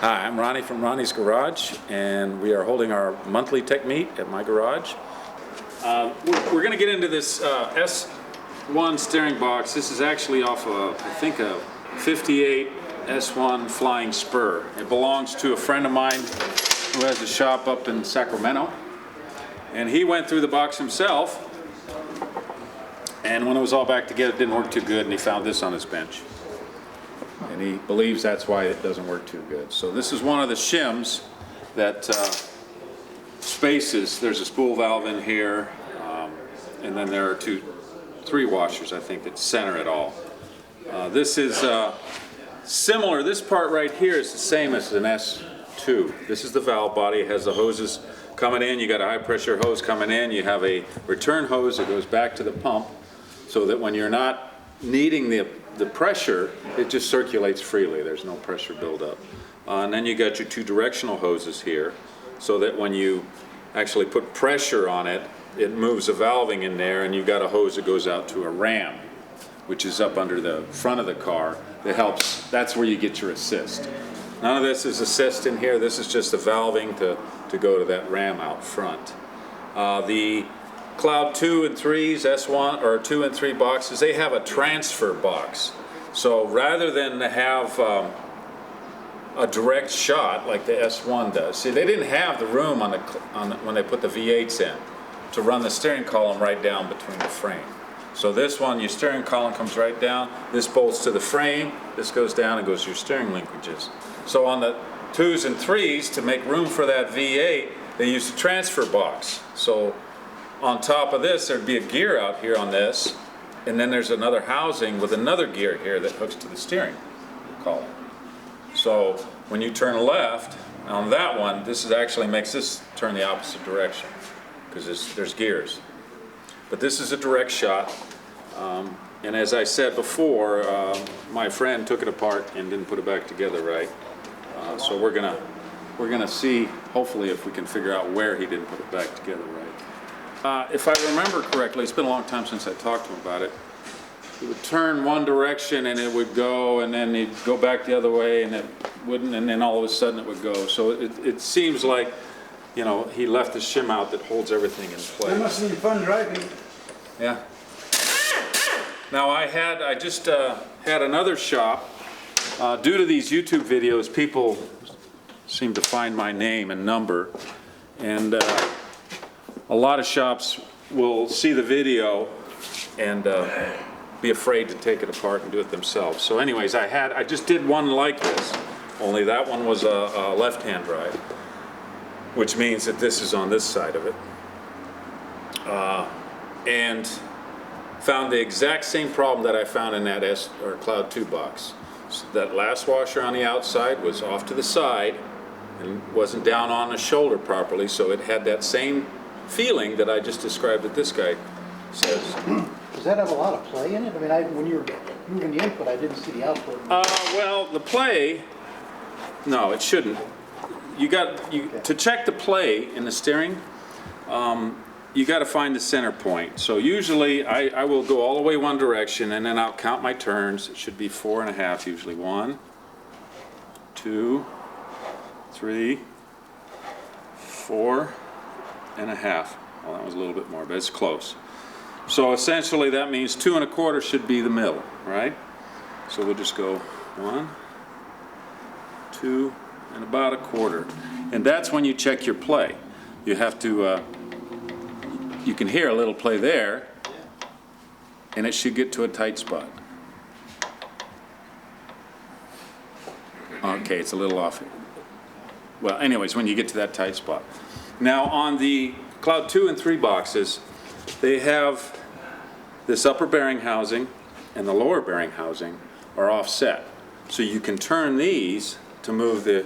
Hi, I'm Ronnie from Ronnie's Garage, and we are holding our monthly tech meet at my garage. We're going to get into this S1 steering box. This is actually off I think a 58 S1 Flying Spur. It belongs to a friend of mine who has a shop up in Sacramento, and he went through the box himself, and when it was all back together it didn't work too good, and he found this on his bench. And he believes that's why it doesn't work too good. So this is one of the shims that spaces. There's a spool valve in here, and then there are three washers, I think, that center it all. This is similar. This part right here is the same as an S2. This is the valve body. It has the hoses coming in. You got a high pressure hose coming in. You have a return hose that goes back to the pump, so that when you're not needing the pressure, it just circulates freely. There's no pressure buildup. And then you got your two directional hoses here, so that when you actually put pressure on it, it moves the valving in there, and you've got a hose that goes out to a ram, which is up under the front of the car. That helps. That's where you get your assist. None of this is assist in here. This is just the valving to go to that ram out front. The Cloud 2 and 3s, S1 or 2 and 3 boxes, they have a transfer box. So rather than have a direct shot like the S1 does, see, they didn't have the room when they put the V8s in to run the steering column right down between the frame. So this one, your steering column comes right down. This bolts to the frame. This goes down and goes to your steering linkages. So on the 2s and 3s, to make room for that V8, they used a transfer box. So on top of this, there'd be a gear out here on this, and then there's another housing with another gear here that hooks to the steering column. So when you turn left on that one, this actually makes this turn the opposite direction, because there's gears. But this is a direct shot, and as I said before, my friend took it apart and didn't put it back together right. So we're gonna see, hopefully, if we can figure out where he didn't put it back together right. If I remember correctly, it's been a long time since I talked to him about it. It would turn one direction and it would go, and then it'd go back the other way, and it wouldn't, and then all of a sudden it would go. So it seems like, you know, he left the shim out that holds everything in place. It must have been fun driving. Yeah. Now I just had another shop. Due to these YouTube videos, people seem to find my name and number, and a lot of shops will see the video and be afraid to take it apart and do it themselves. So anyways, I just did one like this, only that one was a left-hand drive, which means that this is on this side of it. And found the exact same problem that I found in that Cloud 2 box. So that last washer on the outside was off to the side and wasn't down on the shoulder properly, so it had that same feeling that I just described that this guy says. Does that have a lot of play in it? I mean, when you were moving the input, I didn't see the output. Well, the play, no, it shouldn't. To check the play in the steering, you got to find the center point. So usually I will go all the way one direction, and then I'll count my turns. It should be 4.5 usually. 1, 2, 3, 4.5. Well, that was a little bit more, but it's close. So essentially that means 2 1/4 should be the middle, right? So we'll just go 1, 2, and about 1/4. And that's when you check your play. You have to, you can hear a little play there, and it should get to a tight spot. Okay, it's a little off. Well, anyways, when you get to that tight spot. Now on the Cloud 2 and 3 boxes, they have this upper bearing housing and the lower bearing housing are offset. So you can turn these to move the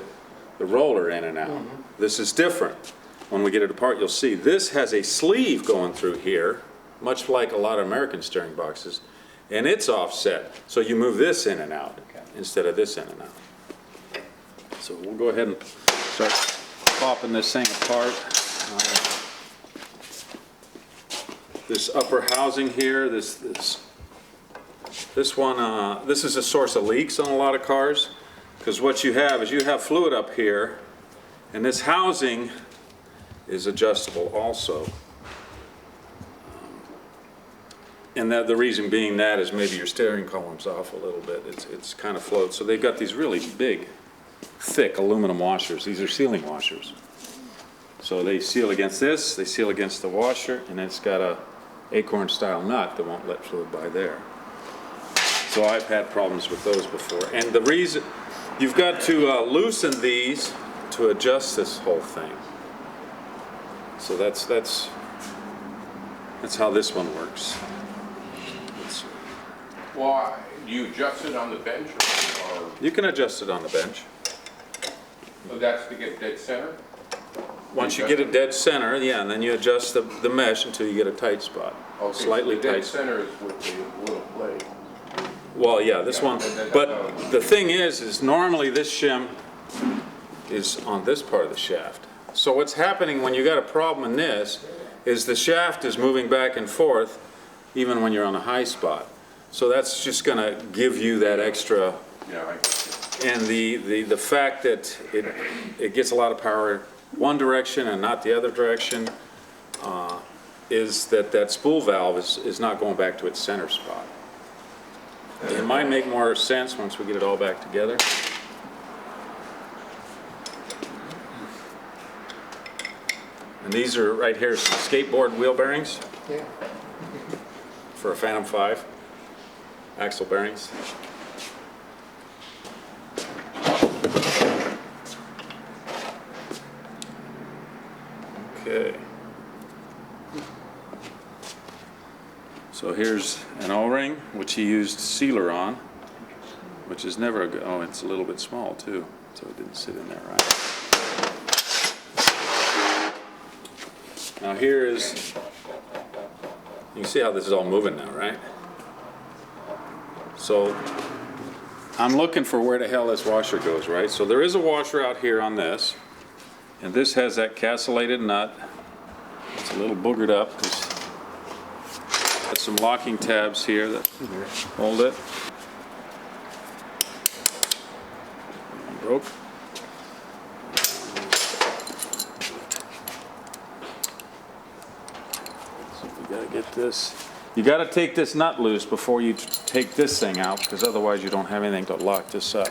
roller in and out. Mm-hmm. This is different. When we get it apart, you'll see this has a sleeve going through here, much like a lot of American steering boxes, and it's offset. So you move this in and out instead of this in and out. So we'll go ahead and start popping this thing apart. This upper housing here, this one, this is a source of leaks on a lot of cars. Because what you have is you have fluid up here, and this housing is adjustable also. And that the reason being that is maybe your steering column's off a little bit. It's kind of floats. So they've got these really big, thick aluminum washers. These are sealing washers. So they seal against this, they seal against the washer, and it's got a acorn style nut that won't let fluid by there. So I've had problems with those before. And the reason, you've got to loosen these to adjust this whole thing. So that's how this one works. Well, you adjust it on the bench, or You can adjust it on the bench. that's to get dead center? Once you get it dead center, yeah, and then you adjust the mesh until you get a tight spot. Okay, Slightly so the dead tight. center is with the little blade. Well, yeah, this Yeah, one, but the thing is normally this shim is on this part of the shaft. So what's happening when you got a problem in this is the shaft is moving back and forth even when you're on a high spot. So that's just gonna give you that extra, Yeah, and the fact that it gets a lot of power one direction and not the other direction is that spool valve is not going back to its center spot. It might make more sense once we get it all back together. And these are right here, some skateboard wheel bearings Yeah. for a Phantom 5, axle bearings. Okay. So here's an O-ring, which he used sealer on, which is never a good, oh, it's a little bit small too, so it didn't sit in there right. Now here is, you can see how this is all moving now, right? So I'm looking for where the hell this washer goes, right? So there is a washer out here on this, and this has that castellated nut. It's a little boogered up because got some locking tabs here that hold it. Broke. So we gotta get this. You gotta take this nut loose before you take this thing out, because otherwise you don't have anything to lock this up.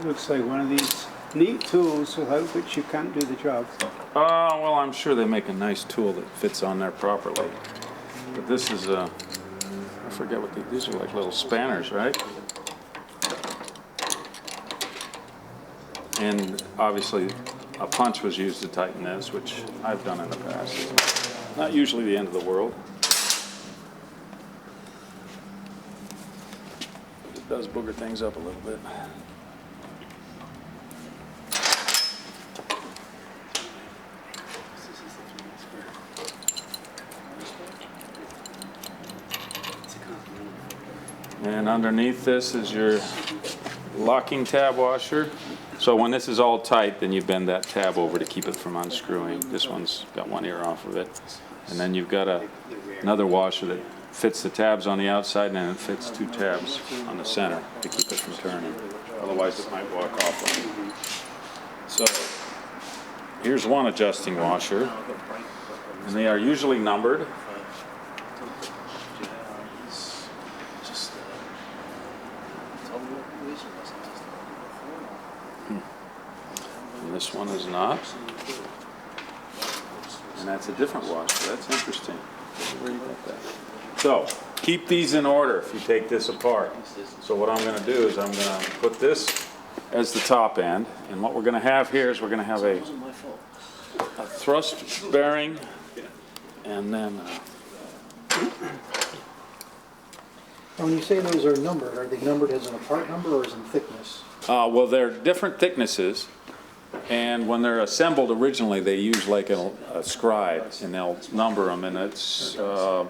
Looks like one of these neat tools without which you can't do the job. Well, I'm sure they make a nice tool that fits on there properly. But this is I forget what these are, like little spanners, right? And obviously a punch was used to tighten this, which I've done in the past. Not usually the end of the world. It does booger things up a little bit. And underneath this is your locking tab washer. So when this is all tight, then you bend that tab over to keep it from unscrewing. This one's got one ear off of it. And then you've got another washer that fits the tabs on the outside, and then it fits two tabs on the center to keep it from turning. Otherwise it might walk off on you. So here's one adjusting washer, and they are usually numbered. And this one is not. And that's a different washer. That's interesting. Where you got that? So keep these in order if you take this apart. So what I'm going to do is I'm going to put this as the top end, and what we're going to have here is we're going to have a thrust bearing, and then When you say those are numbered, are they numbered as an apart number or as in thickness? well, they're different thicknesses, And when they're assembled originally, they use like a scribe, and they'll number them, and it's, I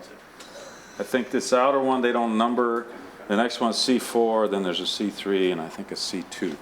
think this outer one, they don't number. The next one's C4, then there's a C3, and I think a C2.